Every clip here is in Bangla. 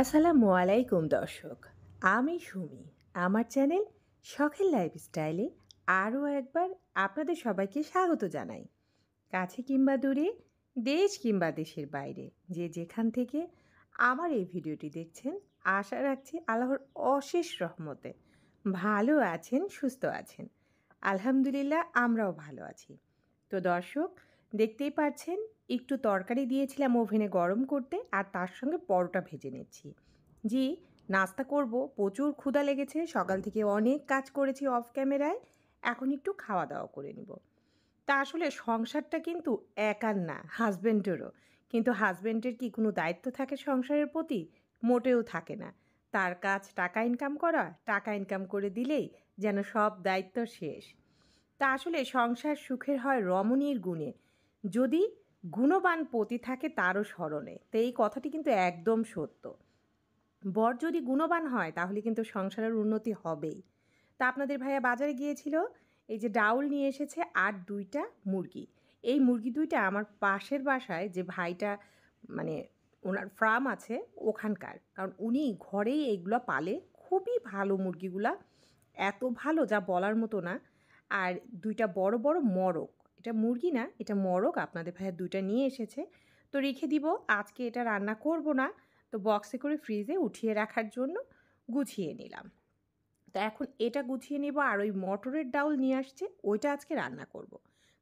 আসসালামু আলাইকুম দর্শক, আমি সুমি। আমার চ্যানেল শখের লাইফস্টাইলে আরও একবার আপনাদের সবাইকে স্বাগত জানাই। কাছে কিংবা দূরে, দেশ কিংবা দেশের বাইরে, যে যেখান থেকে আমার এই ভিডিওটি দেখছেন, আশা রাখছি আল্লাহর অশেষ রহমতে ভালো আছেন, সুস্থ আছেন। আলহামদুলিল্লাহ, আমরাও ভালো আছি। তো দর্শক, দেখতেই পাচ্ছেন একটু তরকারি দিয়েছিলাম ওভেনে গরম করতে, আর তার সঙ্গে পরোটা ভেজে নিচ্ছি। জি, নাস্তা করব, প্রচুর ক্ষুধা লেগেছে, সকাল থেকে অনেক কাজ করেছি অফ ক্যামেরায়, এখন একটু খাওয়া দাওয়া করে নিব। তা আসলে সংসারটা কিন্তু একার না, হাজব্যান্ডেরও। কিন্তু হাজব্যান্ডের কি কোনো দায়িত্ব থাকে সংসারের প্রতি? মোটেও থাকে না। তার কাজ টাকা ইনকাম করা, টাকা ইনকাম করে দিলেই যেন সব দায়িত্ব শেষ। তা আসলে সংসার সুখের হয় রমণীর গুণে, যদি গুণবান পতি থাকে তারও স্মরণে। তো এই কথাটি কিন্তু একদম সত্য। বর যদি গুণবান হয় তাহলে কিন্তু সংসারের উন্নতি হবেই। তা আপনাদের ভাইয়া বাজারে গিয়েছিল, এই যে ডাউল নিয়ে এসেছে আর ২টা মুরগি। এই মুরগি ২টা আমার পাশের বাসায় যে ভাইটা, মানে ওনার ফার্ম আছে ওখানকার, কারণ উনি ঘরেই এইগুলো পালে। খুবই ভালো মুরগিগুলা, এত ভালো যা বলার মতো না। আর ২টা বড় বড় মরক, এটা মুরগি না, এটা মরক। আপনাদের ভাইয়া ২টা নিয়ে এসেছে, তো রেখে দিব। আজকে এটা রান্না করব না, তো বক্সে করে ফ্রিজে উঠিয়ে রাখার জন্য গুছিয়ে নিলাম। তো এখন এটা গুছিয়ে নেব, আর ওই মটরের ডাউল নিয়ে আসছে, ওইটা আজকে রান্না করব।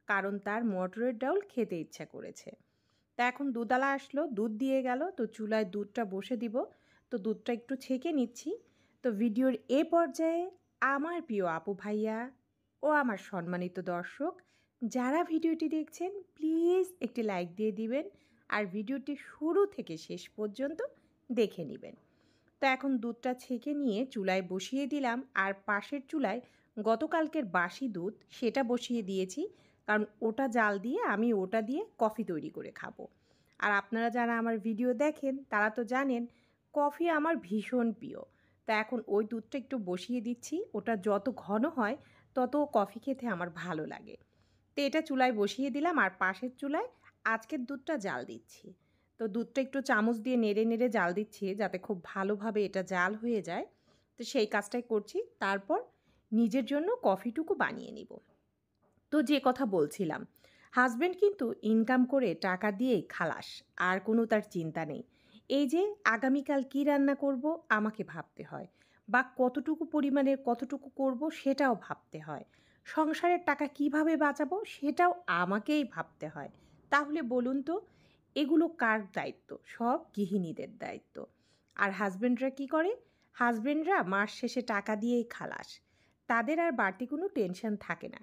কারণ তার মটরের ডাউল খেতে ইচ্ছা করেছে। তা এখন দুধওয়ালা আসলো, দুধ দিয়ে গেল, তো চুলায় দুধটা বসে দিব। তো দুধটা একটু ছেঁকে নিচ্ছি। তো ভিডিওর এ পর্যায়ে আমার প্রিয় আপু ভাইয়া ও আমার সম্মানিত দর্শক, যারা ভিডিওটি দেখছেন প্লিজ একটি লাইক দিয়ে দিবেন, আর ভিডিওটি শুরু থেকে শেষ পর্যন্ত দেখে নেবেন। তো এখন দুধটা ছেঁকে নিয়ে চুলায় বসিয়ে দিলাম, আর পাশের চুলায় গতকালকের বাসি দুধ সেটা বসিয়ে দিয়েছি, কারণ ওটা জাল দিয়ে আমি ওটা দিয়ে কফি তৈরি করে খাবো। আর আপনারা যারা আমার ভিডিও দেখেন তারা তো জানেন কফি আমার ভীষণ প্রিয়। তা এখন ওই দুধটা একটু বসিয়ে দিচ্ছি, ওটা যত ঘন হয় তত কফি খেতে আমার ভালো লাগে। তো এটা চুলায় বসিয়ে দিলাম, আর পাশের চুলায় আজকের দুধটা জাল দিচ্ছি। তো দুধটা একটু চামচ দিয়ে নেড়ে নেড়ে জাল দিচ্ছি যাতে খুব ভালোভাবে এটা জাল হয়ে যায়। তো সেই কাজটাই করছি। তারপর নিজের জন্য কফিটুকু বানিয়ে নিব। তো যে কথা বলছিলাম, হাজব্যান্ড কিন্তু ইনকাম করে টাকা দিয়েই খালাস, আর কোনো তার চিন্তা নেই। এই যে আগামীকাল কী রান্না করব আমাকে ভাবতে হয়, বা কতটুকু পরিমাণের কতটুকু করব সেটাও ভাবতে হয়। সংসারের টাকা কিভাবে বাঁচাবো সেটাও আমাকেই ভাবতে হয়। তাহলে বলুন তো, এগুলো কার দায়িত্ব? সব গৃহিণীদের দায়িত্ব। আর হাজব্যান্ডরা কি করে? হাজব্যান্ডরা মাস শেষে টাকা দিয়েই খালাস, তাদের আর বাড়তি কোনো টেনশন থাকে না।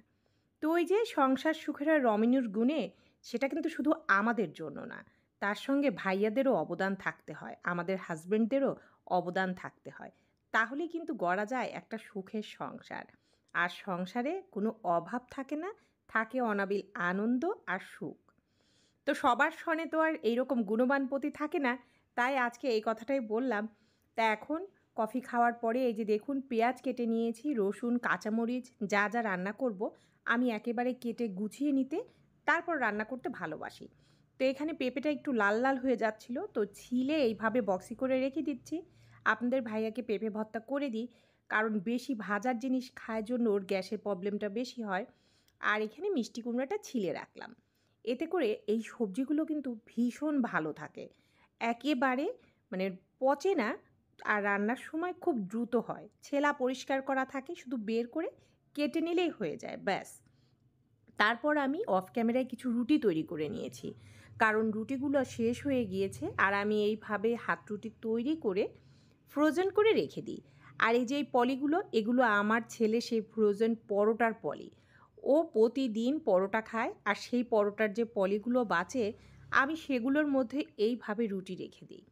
তো ওই যে সংসার সুখের আর রমণীর গুণে, সেটা কিন্তু শুধু আমাদের জন্য না, তার সঙ্গে ভাইয়াদেরও অবদান থাকতে হয়, আমাদের হাজব্যান্ডদেরও অবদান থাকতে হয়। তাহলে কিন্তু গড়া যায় একটা সুখের সংসার। আর সংসারে কোনো অভাব থাকে না, থাকে অনাবিল আনন্দ আর সুখ। তো সবার সনে তো আর এইরকম গুণবান পতি থাকে না, তাই আজকে এই কথাটাই বললাম। তা এখন কফি খাওয়ার পরে এই যে দেখুন পেঁয়াজ কেটে নিয়েছি, রসুন, কাঁচামরিচ, যা যা রান্না করব আমি একেবারে কেটে গুছিয়ে নিতে তারপর রান্না করতে ভালোবাসি। তো এখানে পেঁপেটা একটু লাল লাল হয়ে যাচ্ছিল, তো ছিলে এইভাবে বক্সি করে রেখে দিচ্ছি। আপনাদের ভাইয়াকে পেঁপে ভর্তা করে দিই, কারণ বেশি ভাজার জিনিস খায় জন্য ওর গ্যাসের প্রবলেমটা বেশি হয়। আর এখানে মিষ্টি কুমড়াটা ছিলে রাখলাম। এতে করে এই সবজিগুলো কিন্তু ভীষণ ভালো থাকে, একেবারে মানে পচে না। আর রান্নার সময় খুব দ্রুত হয়, ছেলা পরিষ্কার করা থাকে, শুধু বের করে কেটে নিলেই হয়ে যায়, ব্যাস। তারপর আমি অফ ক্যামেরায় কিছু রুটি তৈরি করে নিয়েছি, কারণ রুটিগুলো শেষ হয়ে গিয়েছে, আর আমি এইভাবে হাত রুটি তৈরি করে ফ্রোজেন করে রেখে দিই। আর এই যে এই পলিগুলো, এগুলো আমার ছেলে সেই ফ্রোজেন পরোটার পলি। ও প্রতিদিন পরোটা খায়, আর সেই পরোটার যে পলিগুলো বাঁচে আমি সেগুলোর মধ্যে এইভাবে রুটি রেখে দিই।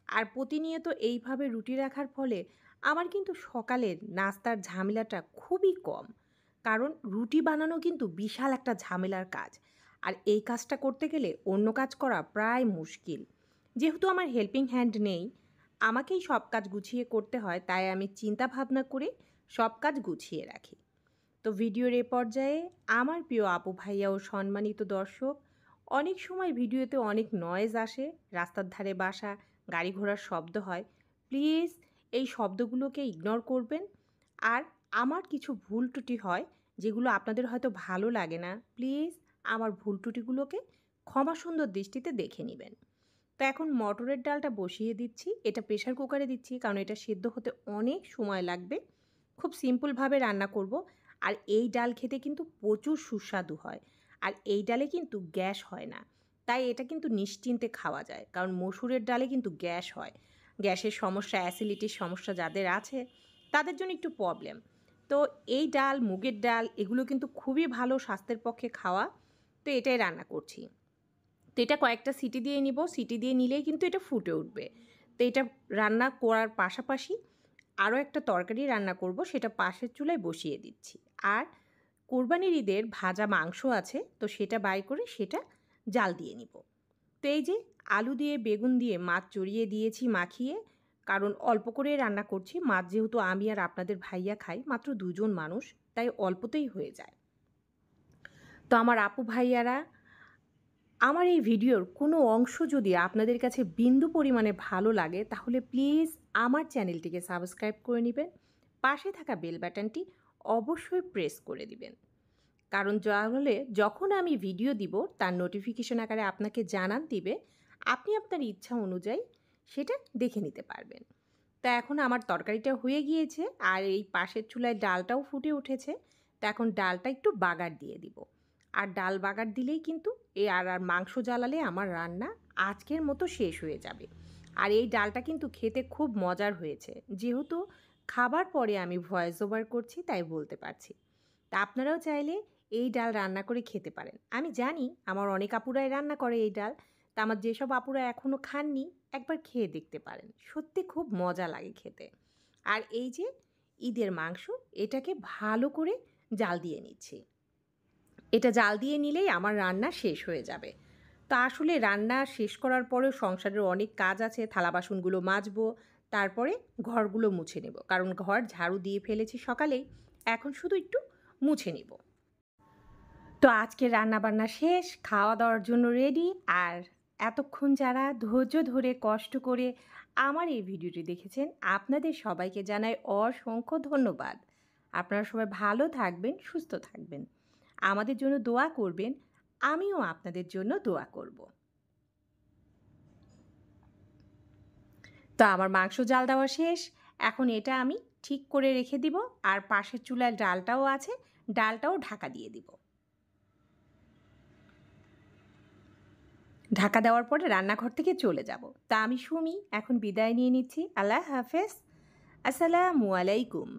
আর প্রতিনিয়ত এইভাবে রুটি রাখার ফলে আমার কিন্তু সকালের নাস্তার ঝামেলাটা খুবই কম। কারণ রুটি বানানো কিন্তু বিশাল একটা ঝামেলার কাজ, আর এই কাজটা করতে গেলে অন্য কাজ করা প্রায় মুশকিল। যেহেতু আমার হেল্পিং হ্যান্ড নেই, আমাকেই সব কাজ গুছিয়ে করতে হয়, তাই আমি চিন্তা ভাবনা করে সব কাজ গুছিয়ে রাখি। তো ভিডিওর এ পর্যায়ে আমার প্রিয় আপু ভাইয়া ও সম্মানিত দর্শক, অনেক সময় ভিডিওতে অনেক নয়েজ আসে, রাস্তার ধারে বাসা, গাড়ি ঘোড়ার শব্দ হয়। প্লিজ এই শব্দগুলোকে ইগনোর করবেন। আর আমার কিছু ভুল ত্রুটি হয় যেগুলো আপনাদের হয়তো ভালো লাগে না, প্লিজ আমার ভুল ত্রুটিগুলোকে ক্ষমা সুন্দর দৃষ্টিতে দেখে নেবেন। তো এখন মটরের ডালটা বসিয়ে দিচ্ছি। এটা প্রেশার কুকারে দিচ্ছি কারণ এটা সেদ্ধ হতে অনেক সময় লাগবে। খুব সিম্পলভাবে রান্না করব। আর এই ডাল খেতে কিন্তু প্রচুর সুস্বাদু হয়। আর এই ডালে কিন্তু গ্যাস হয় না। তাই এটা কিন্তু নিশ্চিন্তে খাওয়া যায়। কারণ মসুরের ডালে কিন্তু গ্যাস হয়। গ্যাসের সমস্যা, অ্যাসিডিটির সমস্যা যাদের আছে তাদের জন্য একটু প্রবলেম। তো এই ডাল, মুগের ডাল এগুলো কিন্তু খুবই ভালো স্বাস্থ্যের পক্ষে খাওয়া। তো এটাই রান্না করছি। তো এটা কয়েকটা সিটি দিয়ে নিব। সিটি দিয়ে নিলেই কিন্তু এটা ফুটে উঠবে। তো এটা রান্না করার পাশাপাশি আরও একটা তরকারি রান্না করব, সেটা পাশের চুলায় বসিয়ে দিচ্ছি। আর কোরবানির ঈদের ভাজা মাংস আছে, তো সেটা বাই করে সেটা জাল দিয়ে নিব। তো এই যে আলু দিয়ে বেগুন দিয়ে মাছ চড়িয়ে দিয়েছি মাখিয়ে, কারণ অল্প করে রান্না করছি। মাছ যেহেতু আমি আর আপনাদের ভাইয়া খাই, মাত্র 2 জন মানুষ, তাই অল্পতেই হয়ে যায়। তো আমার আপু ভাইয়ারা, আমার এই ভিডিওর কোনো অংশ যদি আপনাদের কাছে বিন্দু পরিমাণে ভালো লাগে তাহলে প্লিজ আমার চ্যানেলটিকে সাবস্ক্রাইব করে নেবেন। পাশে থাকা বেল বাটনটি অবশ্যই প্রেস করে দিবেন, কারণ তাহলে যখন আমি ভিডিও দিব তার নোটিফিকেশন আকারে আপনাকে জানান দিবে, আপনি আপনার ইচ্ছা অনুযায়ী সেটা দেখে নিতে পারবেন। তা এখন আমার তরকারিটা হয়ে গিয়েছে আর এই পাশের চুলায় ডালটাও ফুটে উঠেছে। তো এখন ডালটা একটু বাগার দিয়ে দিব। আর ডাল বাগার দিলেই কিন্তু আর মাংস জ্বালালে আমার রান্না আজকের মতো শেষ হয়ে যাবে। আর এই ডালটা কিন্তু খেতে খুব মজার হয়েছে। যেহেতু খাবার পরে আমি ভয়েস ওভার করছি তাই বলতে পারছি। তা আপনারাও চাইলে এই ডাল রান্না করে খেতে পারেন। আমি জানি আমার অনেক আপুরাই রান্না করে এই ডাল। তা আমার যেসব আপুরা এখনও খাননি একবার খেয়ে দেখতে পারেন। সত্যি খুব মজা লাগে খেতে। আর এই যে ঈদের মাংস, এটাকে ভালো করে জাল দিয়ে নিচ্ছি। এটা জাল দিয়ে নিলেই আমার রান্না শেষ হয়ে যাবে। তো আসলে রান্না শেষ করার পরেও সংসারের অনেক কাজ আছে। থালা বাসনগুলো মাজবো, তারপরে ঘরগুলো মুছে নেব। কারণ ঘর ঝাড়ু দিয়ে ফেলেছি সকালেই, এখন শুধু একটু মুছে নেব। তো আজকে রান্নাবান্না শেষ, খাওয়া দাওয়ার জন্য রেডি। আর এতক্ষণ যারা ধৈর্য ধরে কষ্ট করে আমার এই ভিডিওটি দেখেছেন, আপনাদের সবাইকে জানাই অসংখ্য ধন্যবাদ। আপনারা সবাই ভালো থাকবেন, সুস্থ থাকবেন, আমাদের জন্য দোয়া করবেন। আমিও আপনাদের জন্য দোয়া করব। তো আমার মাংস জাল দেওয়া শেষ। এখন এটা আমি ঠিক করে রেখে দিব। আর পাশের চুলায় ডালটাও আছে, ডালটাও ঢাকা দিয়ে দিব। ঢাকা দেওয়ার পরে রান্নাঘর থেকে চলে যাব। তা আমি সুমি এখন বিদায় নিয়ে নিচ্ছি। আল্লাহ হাফেজ। আসসালামু আলাইকুম।